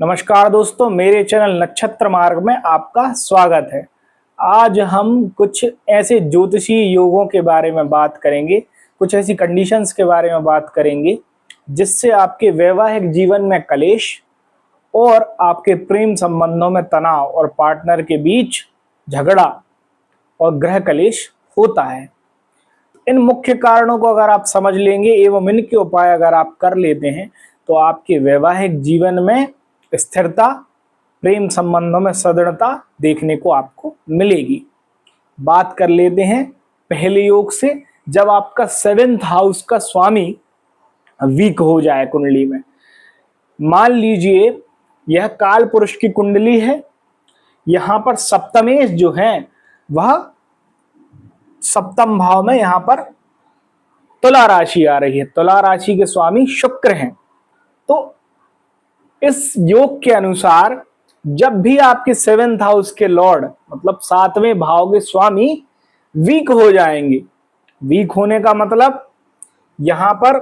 नमस्कार दोस्तों, मेरे चैनल नक्षत्र मार्ग में आपका स्वागत है। आज हम कुछ ऐसे ज्योतिषी योगों के बारे में बात करेंगे, कुछ ऐसी कंडीशंस के बारे में बात करेंगे जिससे आपके वैवाहिक जीवन में कलेश और आपके प्रेम संबंधों में तनाव और पार्टनर के बीच झगड़ा और गृह कलेश होता है। इन मुख्य कारणों को अगर आप समझ लेंगे एवं इनके उपाय अगर आप कर लेते हैं तो आपके वैवाहिक जीवन में स्थिरता, प्रेम संबंधों में सदृढ़ता देखने को आपको मिलेगी। बात कर लेते हैं पहले योग से। जब आपका 7th हाउस का स्वामी वीक हो जाए कुंडली में, मान लीजिए यह काल पुरुष की कुंडली है, यहां पर सप्तमेश जो है वह सप्तम भाव में यहां पर तुला राशि आ रही है। तुला राशि के स्वामी शुक्र हैं। तो इस योग के अनुसार जब भी आपके 7th हाउस के लॉर्ड मतलब 7वें भाव के स्वामी वीक हो जाएंगे, वीक होने का मतलब यहां पर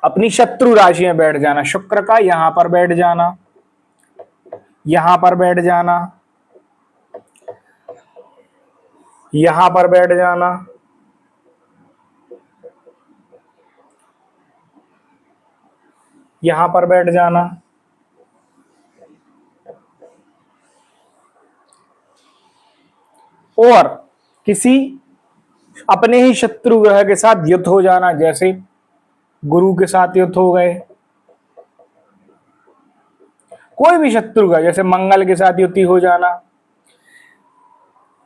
अपनी शत्रु राशि में बैठ जाना, शुक्र का यहां पर बैठ जाना, यहां पर बैठ जाना, यहां पर बैठ जाना, यहां पर बैठ जाना, और किसी अपने ही शत्रु ग्रह के साथ युद्ध हो जाना, जैसे गुरु के साथ युद्ध हो गए, कोई भी शत्रु का जैसे मंगल के साथ युति हो जाना।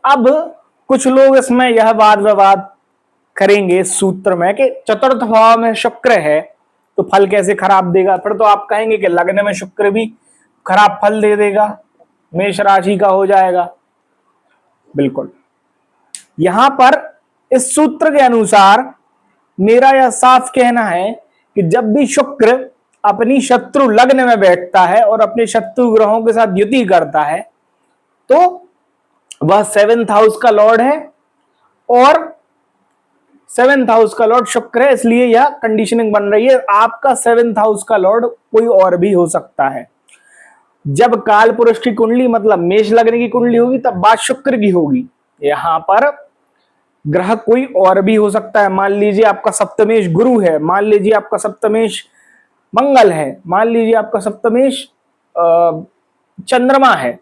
अब कुछ लोग इसमें यह वाद विवाद करेंगे सूत्र में कि चतुर्थ भाव में शुक्र है तो फल कैसे खराब देगा। फिर तो आप कहेंगे कि लग्न में शुक्र भी खराब फल दे देगा, मेष राशि का हो जाएगा। बिल्कुल, यहां पर इस सूत्र के अनुसार मेरा यह साफ कहना है कि जब भी शुक्र अपनी शत्रु लग्न में बैठता है और अपने शत्रु ग्रहों के साथ युति करता है तो वह 7th हाउस का लॉर्ड है और 7th हाउस का लॉर्ड शुक्र है, इसलिए यह कंडीशनिंग बन रही है। आपका 7th हाउस का लॉर्ड कोई और भी हो सकता है। जब काल पुरुष की कुंडली मतलब मेष लग्न की कुंडली होगी तब बात शुक्र की होगी। यहां पर ग्रह कोई और भी हो सकता है। मान लीजिए आपका सप्तमेश गुरु है, मान लीजिए आपका सप्तमेश मंगल है, मान लीजिए आपका सप्तमेश चंद्रमा है,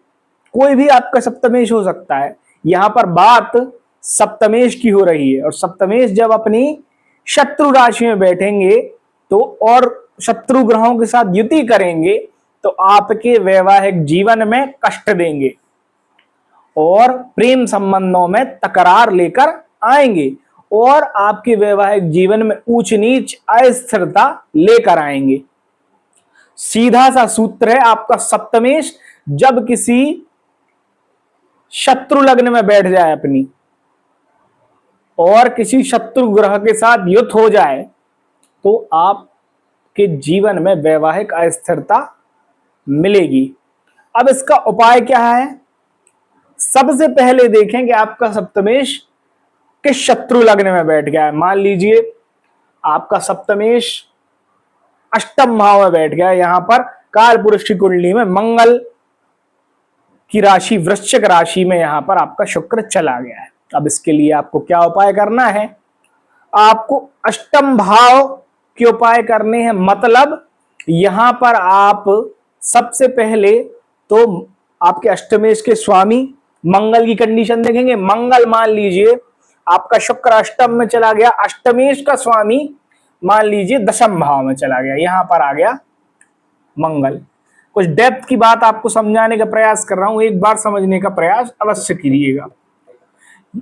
कोई भी आपका सप्तमेश हो सकता है। यहां पर बात सप्तमेश की हो रही है और सप्तमेश जब अपनी शत्रु राशि में बैठेंगे तो और शत्रु ग्रहों के साथ युति करेंगे तो आपके वैवाहिक जीवन में कष्ट देंगे और प्रेम संबंधों में तकरार लेकर आएंगे और आपके वैवाहिक जीवन में ऊंच नीच अस्थिरता लेकर आएंगे। सीधा सा सूत्र है, आपका सप्तमेश जब किसी शत्रु लग्न में बैठ जाए अपनी और किसी शत्रु ग्रह के साथ युद्ध हो जाए तो आपके जीवन में वैवाहिक अस्थिरता मिलेगी। अब इसका उपाय क्या है? सबसे पहले देखें कि आपका सप्तमेश किस शत्रु लग्न में बैठ गया है। मान लीजिए आपका सप्तमेश अष्टम भाव में बैठ गया है, यहां पर काल पुरुष की कुंडली में मंगल की राशि वृश्चिक राशि में यहां पर आपका शुक्र चला गया है। अब इसके लिए आपको क्या उपाय करना है? आपको अष्टम भाव के उपाय करने हैं। मतलब यहां पर आप सबसे पहले तो आपके अष्टमेश के स्वामी मंगल की कंडीशन देखेंगे। मंगल मान लीजिए आपका शुक्र अष्टम में चला गया, अष्टमेश का स्वामी मान लीजिए दशम भाव में चला गया, यहां पर आ गया मंगल। कुछ डेप्थ की बात आपको समझाने का प्रयास कर रहा हूं, एक बार समझने का प्रयास अवश्य कीजिएगा।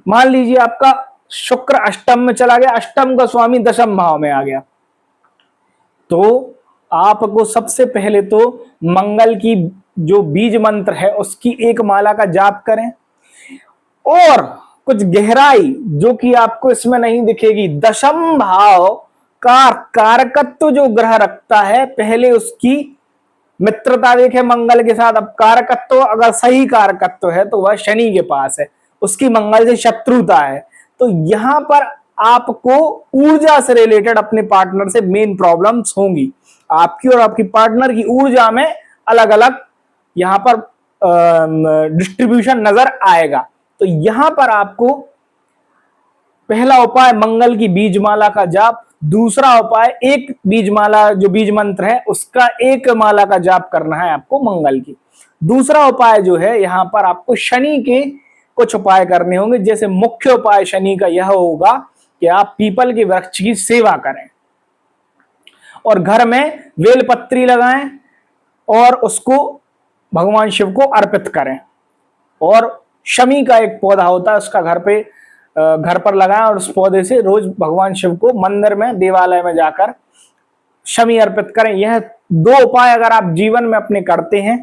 मान लीजिए आपका शुक्र अष्टम में चला गया, अष्टम का स्वामी दशम भाव में आ गया, तो आपको सबसे पहले तो मंगल की जो बीज मंत्र है उसकी एक माला का जाप करें और कुछ गहराई जो कि आपको इसमें नहीं दिखेगी। दशम भाव का कारकत्व जो ग्रह रखता है पहले उसकी मित्रता देखे मंगल के साथ। अब कारकत्व अगर सही कारकत्व है तो वह शनि के पास है, उसकी मंगल से शत्रुता है। तो यहां पर आपको ऊर्जा से रिलेटेड अपने पार्टनर से मेन प्रॉब्लम्स होंगी। आपकी और आपकी पार्टनर की ऊर्जा में अलग अलग यहां पर डिस्ट्रीब्यूशन नजर आएगा। तो यहां पर आपको पहला उपाय मंगल की बीजमाला का जाप, दूसरा उपाय एक बीजमाला जो बीज मंत्र है उसका एक माला का जाप करना है आपको मंगल की। दूसरा उपाय जो है यहां पर आपको शनि के कुछ उपाय करने होंगे। जैसे मुख्य उपाय शनि का यह होगा कि आप पीपल के वृक्ष की सेवा करें और घर में बेलपत्री लगाएं और उसको भगवान शिव को अर्पित करें। और शमी का एक पौधा होता है उसका घर पर लगाएं और उस पौधे से रोज भगवान शिव को मंदिर में देवालय में जाकर शमी अर्पित करें। यह दो उपाय अगर आप जीवन में अपने करते हैं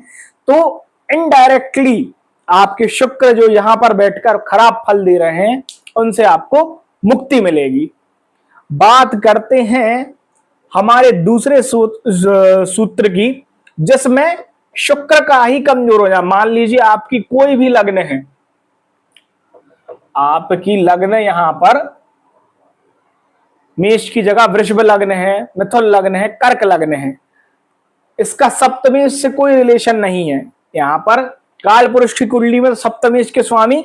तो इनडायरेक्टली आपके शुक्र जो यहां पर बैठकर खराब फल दे रहे हैं उनसे आपको मुक्ति मिलेगी। बात करते हैं हमारे दूसरे सूत्र की, जिसमें शुक्र का ही कमजोर हो जाए। मान लीजिए आपकी कोई भी लग्न है, आपकी लग्न यहां पर मेष की जगह वृषभ लग्न है, मिथुन लग्न है, कर्क लग्न है, इसका सप्तमेश से कोई रिलेशन नहीं है। यहां पर काल पुरुष की कुंडली में सप्तमेश के स्वामी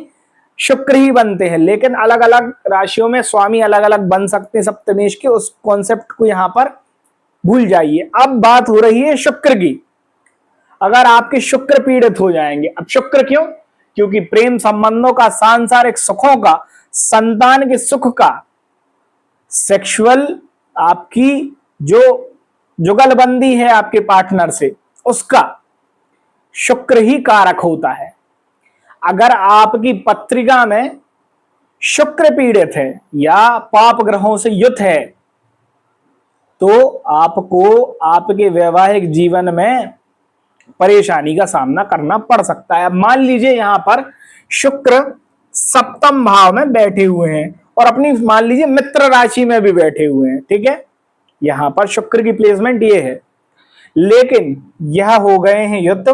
शुक्र ही बनते हैं, लेकिन अलग अलग राशियों में स्वामी अलग अलग बन सकते हैं सप्तमेश के। उस कॉन्सेप्ट को यहां पर भूल जाइए। अब बात हो रही है शुक्र की। अगर आपके शुक्र पीड़ित हो जाएंगे, अब शुक्र क्यों? क्योंकि प्रेम संबंधों का, सांसारिक सुखों का, संतान के सुख का, सेक्सुअल आपकी जो जुगलबंदी है आपके पार्टनर से, उसका शुक्र ही कारक होता है। अगर आपकी पत्रिका में शुक्र पीड़ित है या पाप ग्रहों से युत है तो आपको आपके वैवाहिक जीवन में परेशानी का सामना करना पड़ सकता है। अब मान लीजिए यहां पर शुक्र सप्तम भाव में बैठे हुए हैं और अपनी मान लीजिए मित्र राशि में भी बैठे हुए हैं, ठीक है, यहां पर शुक्र की प्लेसमेंट ये है, लेकिन यह हो गए हैं युद्ध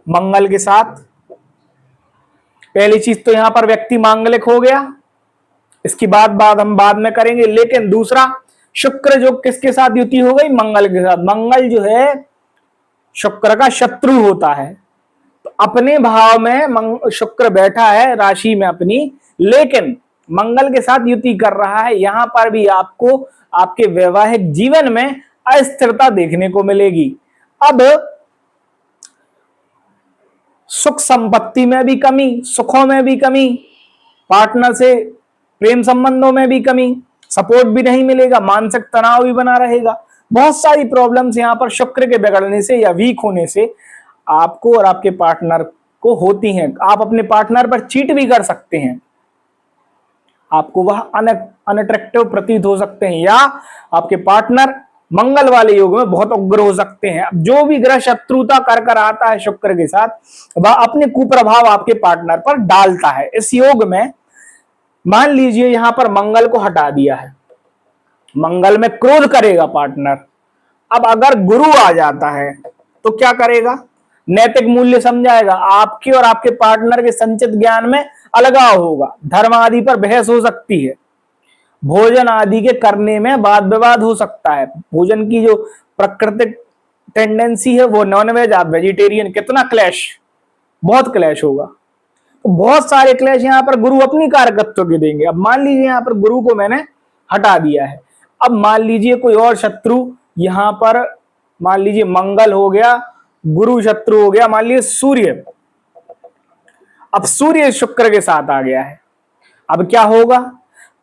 मंगल के साथ। पहली चीज तो यहां पर व्यक्ति मांगलिक हो गया, इसकी बात हम बाद में करेंगे। लेकिन दूसरा, शुक्र जो किसके साथ युति हो गई? मंगल के साथ। मंगल जो है शुक्र का शत्रु होता है, तो अपने भाव में शुक्र बैठा है राशि में अपनी, लेकिन मंगल के साथ युति कर रहा है। यहां पर भी आपको आपके वैवाहिक जीवन में अस्थिरता देखने को मिलेगी। अब सुख संपत्ति में भी कमी, सुखों में भी कमी, पार्टनर से प्रेम संबंधों में भी कमी, सपोर्ट भी नहीं मिलेगा, मानसिक तनाव भी बना रहेगा। बहुत सारी प्रॉब्लम्स यहां पर शुक्र के बिगड़ने से या वीक होने से आपको और आपके पार्टनर को होती हैं। आप अपने पार्टनर पर चीट भी कर सकते हैं, आपको वह अनअट्रैक्टिव प्रतीत हो सकते हैं, या आपके पार्टनर मंगल वाले योग में बहुत उग्र हो सकते हैं। अब जो भी ग्रह शत्रुता कर आता है शुक्र के साथ, वह अपने कुप्रभाव आपके पार्टनर पर डालता है। इस योग में मान लीजिए यहां पर मंगल को हटा दिया है, मंगल में क्रोध करेगा पार्टनर। अब अगर गुरु आ जाता है तो क्या करेगा? नैतिक मूल्य समझाएगा, आपके और आपके पार्टनर के संचित ज्ञान में अलगाव होगा, धर्म आदि पर बहस हो सकती है, भोजन आदि के करने में वाद विवाद हो सकता है। भोजन की जो प्राकृतिक टेंडेंसी है वो नॉनवेज, आप वेजिटेरियन, कितना क्लैश, बहुत क्लैश होगा। तो बहुत सारे क्लैश यहाँ पर गुरु अपनी कारकत्व के देंगे। अब मान लीजिए यहाँ पर गुरु को मैंने हटा दिया है, अब मान लीजिए कोई और शत्रु यहां पर, मान लीजिए मंगल हो गया, गुरु शत्रु हो गया, मान लीजिए सूर्य। अब सूर्य शुक्र के साथ आ गया है, अब क्या होगा?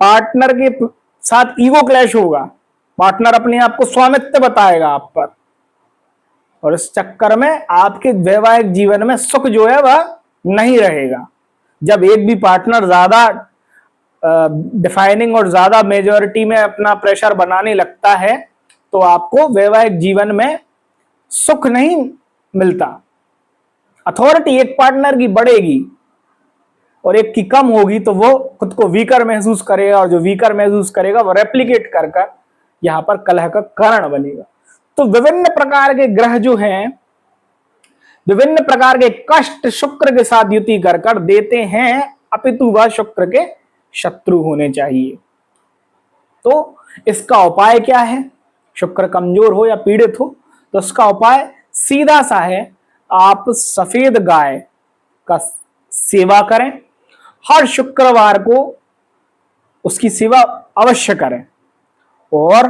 पार्टनर के साथ ईगो क्लैश होगा, पार्टनर अपने आप को स्वामित्व बताएगा आप पर, और इस चक्कर में आपके वैवाहिक जीवन में सुख जो है वह नहीं रहेगा। जब एक भी पार्टनर ज्यादा डिफाइनिंग और ज्यादा मेजॉरिटी में अपना प्रेशर बनाने लगता है तो आपको वैवाहिक जीवन में सुख नहीं मिलता। अथॉरिटी एक पार्टनर की बढ़ेगी और एक की कम होगी तो वो खुद को वीकर महसूस करेगा, और जो वीकर महसूस करेगा वो रेप्लिकेट कर यहां पर कलह का कारण बनेगा। तो विभिन्न प्रकार के ग्रह जो हैं, विभिन्न प्रकार के कष्ट शुक्र के साथ युति कर देते हैं, अपितु वह शुक्र के शत्रु होने चाहिए। तो इसका उपाय क्या है? शुक्र कमजोर हो या पीड़ित हो तो इसका उपाय सीधा सा है, आप सफेद गाय का सेवा करें, हर शुक्रवार को उसकी सेवा अवश्य करें। और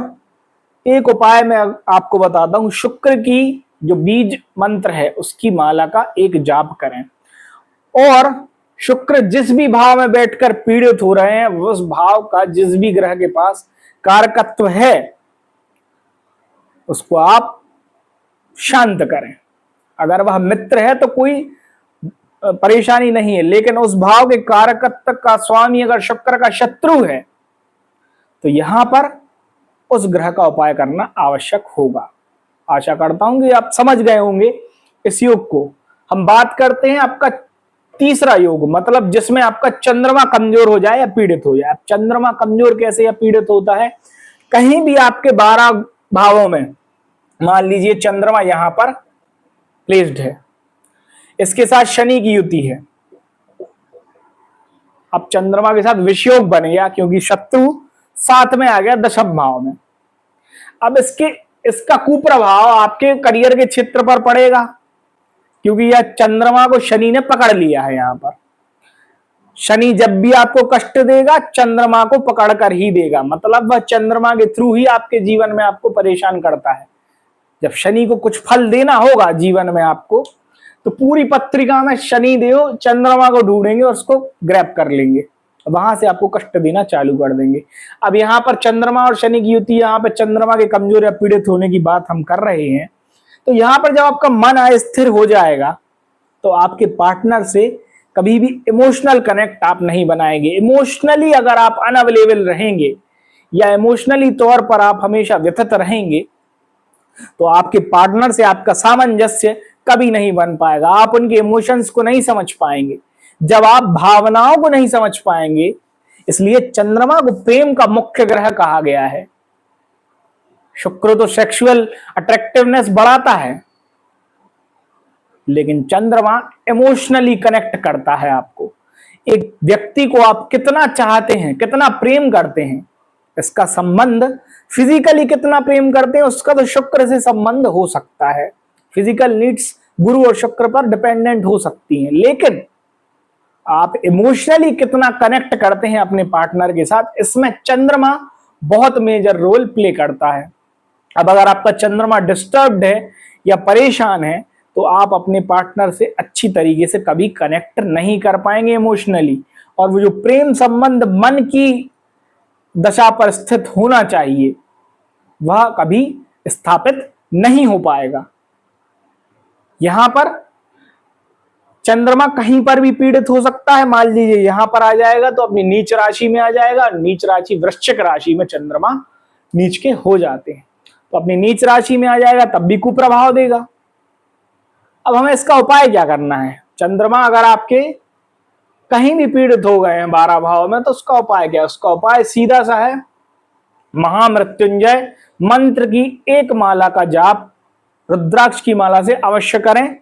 एक उपाय मैं आपको बताता हूं, शुक्र की जो बीज मंत्र है उसकी माला का एक जाप करें। और शुक्र जिस भी भाव में बैठकर पीड़ित हो रहे हैं, उस भाव का जिस भी ग्रह के पास कारकत्व है उसको आप शांत करें। अगर वह मित्र है तो कोई परेशानी नहीं है, लेकिन उस भाव के कारकत्व का स्वामी अगर शुक्र का शत्रु है तो यहां पर उस ग्रह का उपाय करना आवश्यक होगा। आशा करता हूं कि आप समझ गए होंगे इस योग को। हम बात करते हैं आपका तीसरा योग, मतलब जिसमें आपका चंद्रमा कमजोर हो जाए या पीड़ित हो जाए। चंद्रमा कमजोर कैसे या पीड़ित होता है? कहीं भी आपके 12 भावों में मान लीजिए चंद्रमा यहां पर प्लेस्ड है, इसके साथ शनि की युति है, अब चंद्रमा के साथ विषयोग बन गया क्योंकि शत्रु साथ में आ गया दशम भाव में। अब इसका कुप्रभाव आपके करियर के क्षेत्र पर पड़ेगा क्योंकि यह चंद्रमा को शनि ने पकड़ लिया है। यहां पर शनि जब भी आपको कष्ट देगा चंद्रमा को पकड़ कर ही देगा, मतलब वह चंद्रमा के थ्रू ही आपके जीवन में आपको परेशान करता है। जब शनि को कुछ फल देना होगा जीवन में आपको, तो पूरी पत्रिका में शनि देव चंद्रमा को ढूंढेंगे और उसको ग्रैब कर लेंगे, वहां से आपको कष्ट देना चालू कर देंगे। अब यहाँ पर चंद्रमा और शनि की युति, यहाँ पर चंद्रमा के कमजोर या पीड़ित होने की बात हम कर रहे हैं, तो यहाँ पर जब आपका मन अस्थिर हो जाएगा तो आपके पार्टनर से कभी भी इमोशनल कनेक्ट आप नहीं बनाएंगे। इमोशनली अगर आप अनअवेलेबल रहेंगे या इमोशनली तौर पर आप हमेशा व्यथित रहेंगे तो आपके पार्टनर से आपका सामंजस्य कभी नहीं बन पाएगा। आप उनके इमोशंस को नहीं समझ पाएंगे, जब आप भावनाओं को नहीं समझ पाएंगे। इसलिए चंद्रमा को प्रेम का मुख्य ग्रह कहा गया है। शुक्र तो सेक्सुअल अट्रैक्टिवनेस बढ़ाता है, लेकिन चंद्रमा इमोशनली कनेक्ट करता है आपको। एक व्यक्ति को आप कितना चाहते हैं, कितना प्रेम करते हैं, इसका संबंध फिजिकली कितना प्रेम करते हैं उसका तो शुक्र से संबंध हो सकता है। फिजिकल नीड्स गुरु और शुक्र पर डिपेंडेंट हो सकती हैं, लेकिन आप इमोशनली कितना कनेक्ट करते हैं अपने पार्टनर के साथ, इसमें चंद्रमा बहुत मेजर रोल प्ले करता है। अब अगर आपका चंद्रमा डिस्टर्ब्ड है या परेशान है तो आप अपने पार्टनर से अच्छी तरीके से कभी कनेक्ट नहीं कर पाएंगे इमोशनली, और वो जो प्रेम संबंध मन की दशा पर स्थित होना चाहिए वह कभी स्थापित नहीं हो पाएगा। यहां पर चंद्रमा कहीं पर भी पीड़ित हो सकता है। मान लीजिए यहां पर आ जाएगा तो अपनी नीच राशि में आ जाएगा, नीच राशि वृश्चिक राशि में चंद्रमा नीच के हो जाते हैं, तो अपनी नीच राशि में आ जाएगा तब भी कुप्रभाव देगा। अब हमें इसका उपाय क्या करना है? चंद्रमा अगर आपके कहीं भी पीड़ित हो गए हैं 12 भाव में तो उसका उपाय क्या है? उसका उपाय सीधा सा है, महामृत्युंजय मंत्र की एक माला का जाप रुद्राक्ष की माला से अवश्य करें,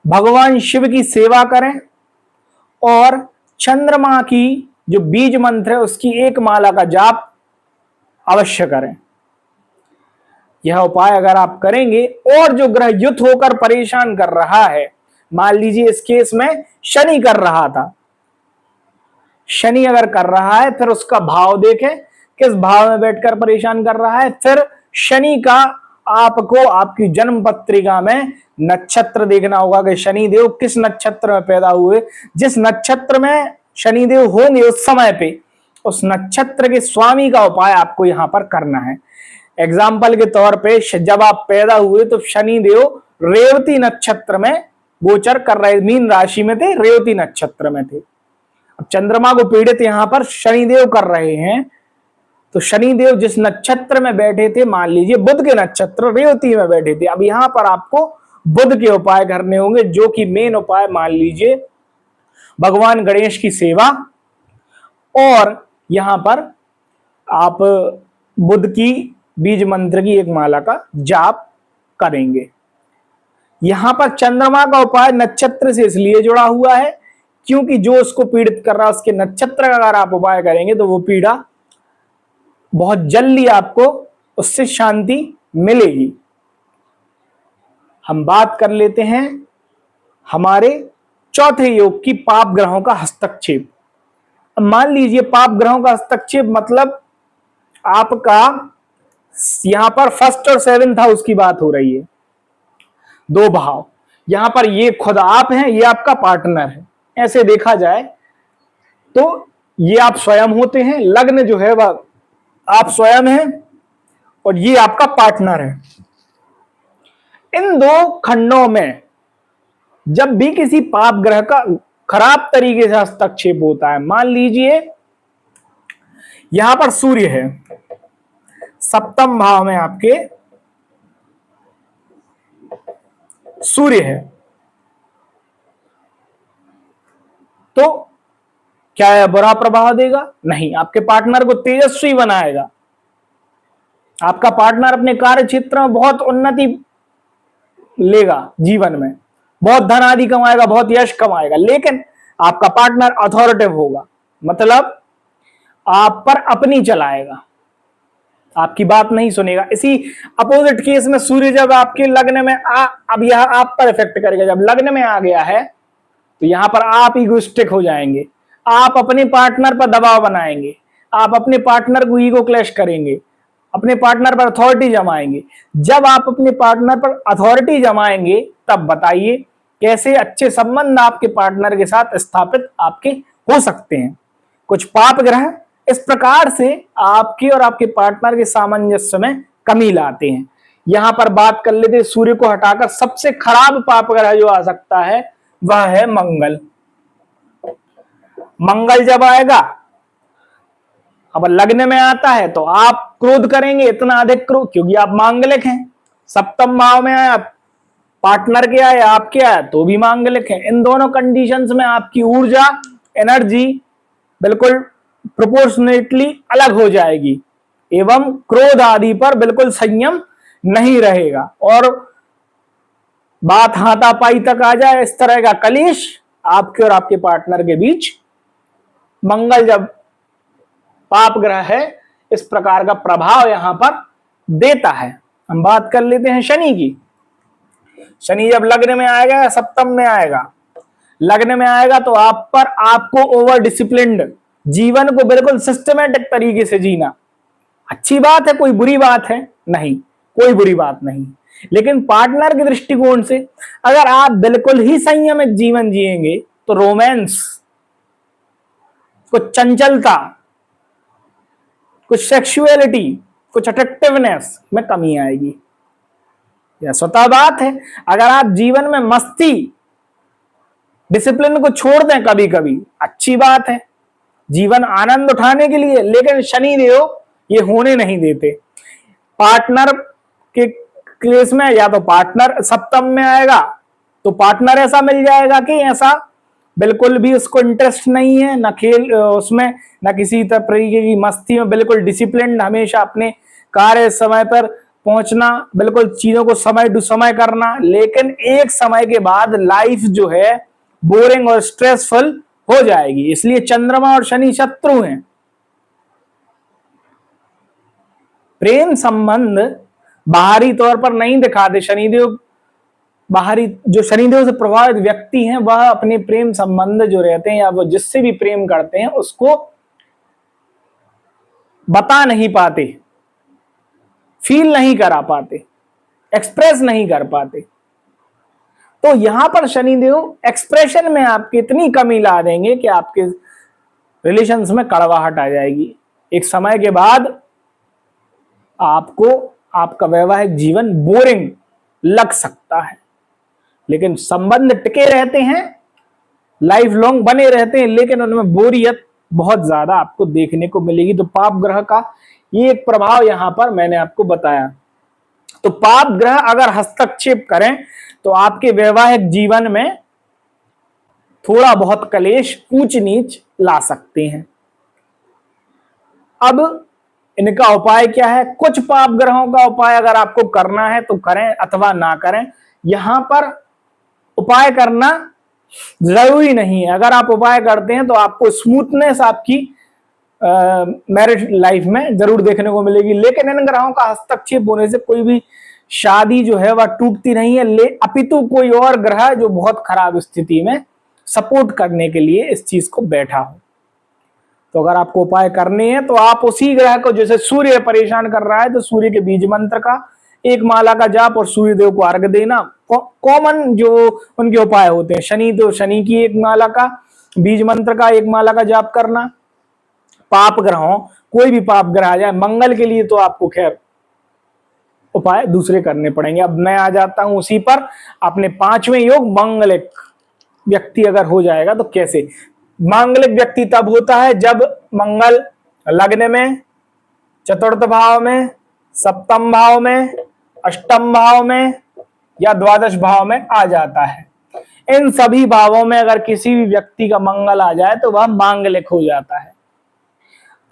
भगवान शिव की सेवा करें और चंद्रमा की जो बीज मंत्र है उसकी एक माला का जाप अवश्य करें। यह उपाय अगर आप करेंगे, और जो ग्रह युत होकर परेशान कर रहा है, मान लीजिए इस केस में शनि कर रहा था, शनि अगर कर रहा है फिर उसका भाव देखें किस भाव में बैठकर परेशान कर रहा है। फिर शनि का आपको आपकी जन्म पत्रिका में नक्षत्र देखना होगा कि शनि देव किस नक्षत्र में पैदा हुए। जिस नक्षत्र में शनि देव होंगे उस समय पे उस नक्षत्र के स्वामी का उपाय आपको यहां पर करना है। एग्जाम्पल के तौर पे जब आप पैदा हुए तो शनि देव रेवती नक्षत्र में गोचर कर रहे, मीन राशि में थे, रेवती नक्षत्र में थे। अब चंद्रमा को पीड़ित यहां पर शनिदेव कर रहे हैं, तो शनिदेव जिस नक्षत्र में बैठे थे, मान लीजिए बुध के नक्षत्र रेवती में बैठे थे, अब यहां पर आपको बुध के उपाय करने होंगे, जो कि मेन उपाय मान लीजिए भगवान गणेश की सेवा, और यहां पर आप बुध की बीज मंत्र की एक माला का जाप करेंगे। यहां पर चंद्रमा का उपाय नक्षत्र से इसलिए जुड़ा हुआ है क्योंकि जो उसको पीड़ित कर रहा है उसके नक्षत्र का अगर आप उपाय करेंगे तो वो पीड़ा बहुत जल्दी आपको उससे शांति मिलेगी। हम बात कर लेते हैं हमारे चौथे योग की, पाप ग्रहों का हस्तक्षेप। मान लीजिए पाप ग्रहों का हस्तक्षेप मतलब आपका यहां पर फर्स्ट और सेवेंथ हाउस की बात हो रही है, दो भाव। यहां पर ये खुद आप हैं, ये आपका पार्टनर है। ऐसे देखा जाए तो ये आप स्वयं होते हैं, लग्न जो है वह आप स्वयं हैं और ये आपका पार्टनर है। इन दो खंडों में जब भी किसी पाप ग्रह का खराब तरीके से हस्तक्षेप होता है, मान लीजिए यहां पर सूर्य है, सप्तम भाव में आपके सूर्य है, तो क्या यह बुरा प्रभाव देगा? नहीं, आपके पार्टनर को तेजस्वी बनाएगा। आपका पार्टनर अपने कार्य क्षेत्र में बहुत उन्नति लेगा, जीवन में बहुत धन आदि कमाएगा, बहुत यश कमाएगा। लेकिन आपका पार्टनर अथॉरिटिव होगा, मतलब आप पर अपनी चलाएगा, आपकी बात नहीं सुनेगा। इसी अपोजिट केस में सूर्य जब आपके लग्न में अब यह आप पर इफेक्ट करेगा। जब लग्न में आ गया है तो यहां पर आप इगोइस्टिक हो जाएंगे, आप अपने पार्टनर पर दबाव बनाएंगे, आप अपने पार्टनर को ईगो क्लैश करेंगे, अपने पार्टनर पर अथॉरिटी जमाएंगे। जब आप अपने पार्टनर पर अथॉरिटी जमाएंगे तब बताइए कैसे अच्छे संबंध आपके पार्टनर के साथ स्थापित आपके हो सकते हैं। कुछ पाप ग्रह इस प्रकार से आपके और आपके पार्टनर के सामंजस्य में कमी लाते हैं। यहां पर बात कर लेते, सूर्य को हटाकर सबसे खराब पाप ग्रह जो आ सकता है वह है मंगल। मंगल जब आएगा, अब लग्न में आता है तो आप क्रोध करेंगे, इतना अधिक क्रोध, क्योंकि आप मांगलिक हैं। सप्तम भाव में आया, पार्टनर के आया, आपके आया तो भी मांगलिक है। इन दोनों कंडीशंस में आपकी ऊर्जा, एनर्जी बिल्कुल प्रोपोर्शनेटली अलग हो जाएगी एवं क्रोध आदि पर बिल्कुल संयम नहीं रहेगा और बात हाथापाई तक आ जाए, इस तरह का कलेश आपके और आपके पार्टनर के बीच। मंगल जब पाप ग्रह है, इस प्रकार का प्रभाव यहां पर देता है। हम बात कर लेते हैं शनि की। शनि जब लग्न में आएगा, सप्तम में आएगा, लग्न में आएगा तो आप पर आपको ओवर डिसिप्लिन्ड, जीवन को बिल्कुल सिस्टमेटिक तरीके से जीना अच्छी बात है, कोई बुरी बात है नहीं, कोई बुरी बात नहीं। लेकिन पार्टनर के दृष्टिकोण से अगर आप बिल्कुल ही संयमित जीवन जिएंगे तो रोमांस, कुछ चंचलता, कुछ सेक्सुअलिटी, कुछ अट्रैक्टिवनेस में कमी आएगी। यह स्वतः बात है। अगर आप जीवन में मस्ती, डिसिप्लिन को छोड़ दें कभी कभी, अच्छी बात है, जीवन आनंद उठाने के लिए, लेकिन शनि देव ये होने नहीं देते। पार्टनर के केस में या तो पार्टनर सप्तम में आएगा तो पार्टनर ऐसा मिल जाएगा कि ऐसा बिल्कुल भी उसको इंटरेस्ट नहीं है, ना खेल उसमें, ना किसी तरीके की मस्ती में, बिल्कुल डिसिप्लिन, हमेशा अपने कार्य समय पर पहुंचना, बिल्कुल चीजों को समय टू समय करना। लेकिन एक समय के बाद लाइफ जो है बोरिंग और स्ट्रेसफुल हो जाएगी। इसलिए चंद्रमा और शनि शत्रु हैं। प्रेम संबंध बाहरी तौर पर नहीं दिखाते शनिदेव। बाहरी जो शनिदेव से प्रभावित व्यक्ति हैं वह अपने प्रेम संबंध जो रहते हैं या वो जिससे भी प्रेम करते हैं उसको बता नहीं पाते, फील नहीं करा पाते, एक्सप्रेस नहीं कर पाते। तो यहां पर शनिदेव एक्सप्रेशन में आपकी इतनी कमी ला देंगे कि आपके रिलेशंस में कड़वाहट आ जाएगी। एक समय के बाद आपको आपका वैवाहिक जीवन बोरिंग लग सकता है, लेकिन संबंध टिके रहते हैं, लाइफ लॉन्ग बने रहते हैं, लेकिन उनमें बोरियत बहुत ज्यादा आपको देखने को मिलेगी। तो पाप ग्रह का ये एक प्रभाव यहां पर मैंने आपको बताया। तो पाप ग्रह अगर हस्तक्षेप करें तो आपके वैवाहिक जीवन में थोड़ा बहुत कलेश, ऊंच नीच ला सकते हैं। अब इनका उपाय क्या है? कुछ पाप ग्रहों का उपाय अगर आपको करना है तो करें अथवा ना करें, यहां पर उपाय करना जरूरी नहीं है। अगर आप उपाय करते हैं तो आपको स्मूथनेस आपकी मैरिज लाइफ में जरूर देखने को मिलेगी। लेकिन इन ग्रहों का हस्तक्षेप होने से कोई भी शादी जो है वह टूटती नहीं है, ले अपितु कोई और ग्रह जो बहुत खराब स्थिति में सपोर्ट करने के लिए इस चीज को बैठा हो। तो अगर आपको उपाय करने हैं तो आप उसी ग्रह को, जैसे सूर्य परेशान कर रहा है तो सूर्य के बीज मंत्र का एक माला का जाप और सूर्य देव को अर्घ देना कॉमन जो उनके उपाय होते हैं। शनि तो शनि की एक माला का बीज मंत्र का एक माला का जाप करना। पाप ग्रहों, कोई भी पाप ग्रह आ जाए, मंगल के लिए तो आपको खैर उपाय दूसरे करने पड़ेंगे। अब मैं आ जाता हूं उसी पर, अपने पांचवें योग मांगलिक व्यक्ति अगर हो जाएगा तो कैसे। मांगलिक व्यक्ति तब होता है जब मंगल लग्न में, चतुर्थ भाव में, सप्तम भाव में, अष्टम भाव में या द्वादश भाव में आ जाता है। इन सभी भावों में अगर किसी भी व्यक्ति का मंगल आ जाए तो वह मांगलिक हो जाता है।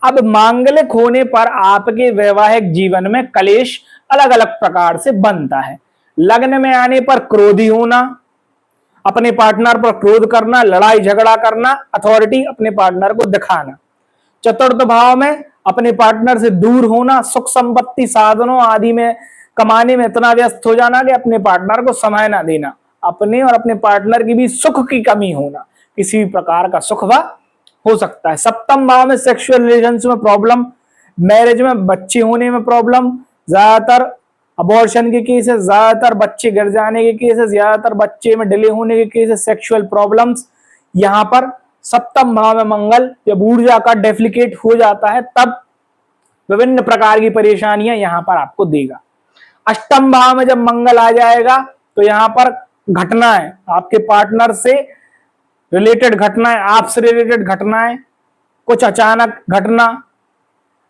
अब मांगलिक होने पर आपके वैवाहिक जीवन में कलेश अलग अलग प्रकार से बनता है। लग्न में आने पर क्रोधी होना, अपने पार्टनर पर क्रोध करना, लड़ाई झगड़ा करना, अथॉरिटी अपने पार्टनर को दिखाना। चतुर्थ भाव में अपने पार्टनर से दूर होना, सुख संपत्ति साधनों आदि में कमाने में इतना व्यस्त हो जाना कि अपने पार्टनर को समय ना देना, अपने और अपने पार्टनर की भी सुख की कमी होना, किसी भी प्रकार का सुख वह हो सकता है। सप्तम भाव में सेक्सुअल रिलेशंस में प्रॉब्लम, मैरिज में बच्चे होने में प्रॉब्लम, ज्यादातर अबॉर्शन के केसेस, ज्यादातर बच्चे गिर जाने के केसेस, ज्यादातर बच्चे में डिले होने के केसेस, सेक्सुअल प्रॉब्लम्स। यहां पर सप्तम भाव में मंगल जब ऊर्जा का डेप्लीकेट हो जाता है तब विभिन्न प्रकार की परेशानियां यहां पर आपको देगा। अष्टम भाव में जब मंगल आ जाएगा तो यहां पर घटनाएं, आपके पार्टनर से रिलेटेड घटनाएं, आपसे रिलेटेड घटनाएं, कुछ अचानक घटना,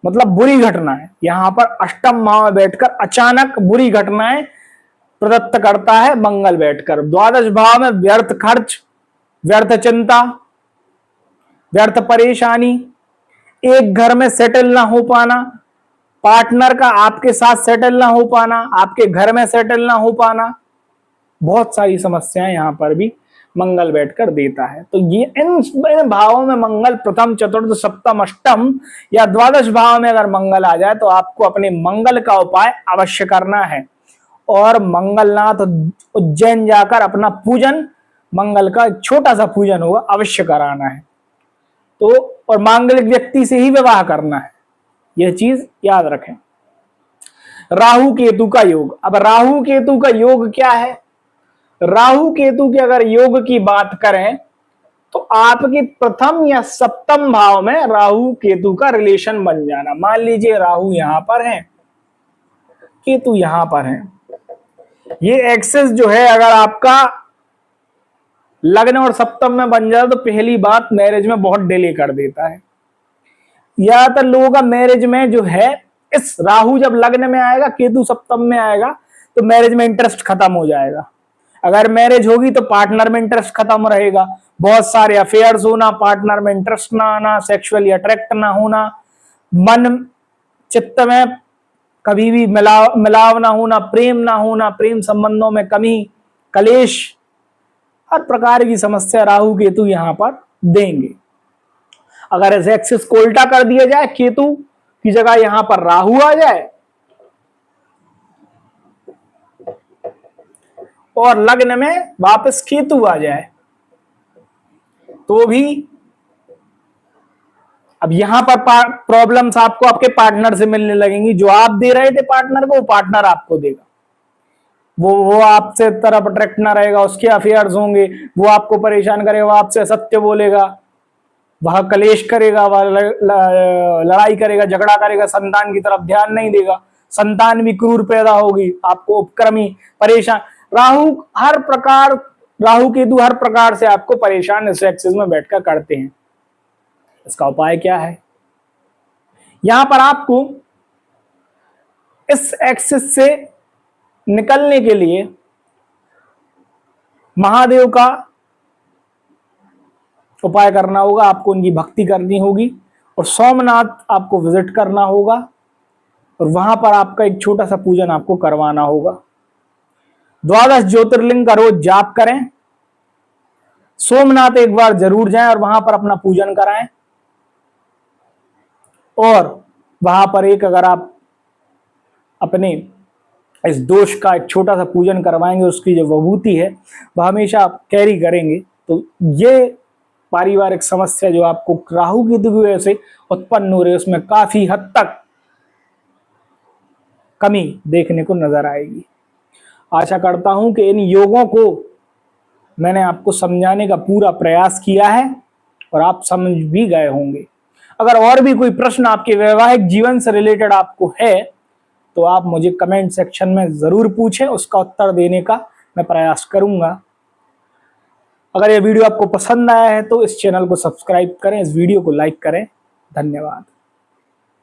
मतलब बुरी घटनाएं, यहां पर अष्टम भाव में बैठकर अचानक बुरी घटनाएं प्रदत्त करता है मंगल बैठकर। द्वादश भाव में व्यर्थ खर्च, व्यर्थ चिंता, व्यर्थ परेशानी, एक घर में सेटल ना हो पाना, पार्टनर का आपके साथ सेटल ना हो पाना, आपके घर में सेटल ना हो पाना, बहुत सारी समस्याएं यहां पर भी मंगल बैठकर देता है। तो ये इन भावों में मंगल प्रथम, चतुर्थ, सप्तम, अष्टम या द्वादश भाव में अगर मंगल आ जाए तो आपको अपने मंगल का उपाय अवश्य करना है और मंगलनाथ उज्जैन जाकर अपना पूजन, मंगल का छोटा सा पूजन होगा, अवश्य कराना है। तो और मांगलिक व्यक्ति से ही विवाह करना है, यह चीज याद रखें। राहु केतु का योग। अब राहु केतु का योग क्या है? राहु केतु के अगर योग की बात करें तो आपके प्रथम या सप्तम भाव में राहु केतु का रिलेशन बन जाना। मान लीजिए राहु यहां पर है, केतु यहां पर है, ये एक्सेस जो है अगर आपका लग्न और सप्तम में बन जाए तो पहली बात मैरिज में बहुत डिले कर देता है। ज्यादातर लोगों का मैरिज में जो है, इस राहु जब लग्न में आएगा, केतु सप्तम में आएगा तो मैरिज में इंटरेस्ट खत्म हो जाएगा। अगर मैरिज होगी तो पार्टनर में इंटरेस्ट खत्म रहेगा, बहुत सारे अफेयर्स होना, पार्टनर में इंटरेस्ट ना आना, सेक्सुअली अट्रैक्ट ना होना, मन चित्त में कभी भी मिलाव ना होना, प्रेम ना होना, प्रेम संबंधों में कमी, कलेश, हर प्रकार की समस्या राहु केतु यहां पर देंगे। अगर इस एक्सिस को उल्टा कर दिया जाए, केतु की जगह यहां पर राहु आ जाए और लग्न में वापस केतु आ जाए तो भी अब यहां पर प्रॉब्लम्स आपको आपके पार्टनर से मिलने लगेंगी। जो आप दे रहे थे पार्टनर को, वो पार्टनर आपको देगा। वो आपसे तरफ अट्रैक्ट ना रहेगा, उसके अफेयर्स होंगे, वो आपको परेशान करेगा, वो आपसे असत्य बोलेगा, वह कलेश करेगा, वह लड़ाई करेगा, झगड़ा करेगा, संतान की तरफ ध्यान नहीं देगा, संतान भी क्रूर पैदा होगी, आपको उपक्रमी परेशान। राहु केतु हर प्रकार से आपको परेशान इस एक्सिस में बैठकर करते हैं। इसका उपाय क्या है? यहां पर आपको इस एक्सिस से निकलने के लिए महादेव का उपाय करना होगा, आपको उनकी भक्ति करनी होगी और सोमनाथ आपको विजिट करना होगा और वहां पर आपका एक छोटा सा पूजन आपको करवाना होगा। द्वादश ज्योतिर्लिंग का रोज जाप करें, सोमनाथ एक बार जरूर जाएं और वहां पर अपना पूजन कराएं और वहां पर एक अगर आप अपने इस दोष का एक छोटा सा पूजन करवाएंगे, उसकी जो विभूति है वह हमेशा आप कैरी करेंगे, तो ये पारिवारिक समस्या जो आपको राहु केतु की वजह से उत्पन्न हो रही है उसमें काफी हद तक कमी देखने को नजर आएगी। आशा करता हूं कि इन योगों को मैंने आपको समझाने का पूरा प्रयास किया है और आप समझ भी गए होंगे। अगर और भी कोई प्रश्न आपके वैवाहिक जीवन से रिलेटेड आपको है तो आप मुझे कमेंट सेक्शन में जरूर पूछें, उसका उत्तर देने का मैं प्रयास करूंगा। अगर यह वीडियो आपको पसंद आया है तो इस चैनल को सब्सक्राइब करें, इस वीडियो को लाइक करें। धन्यवाद।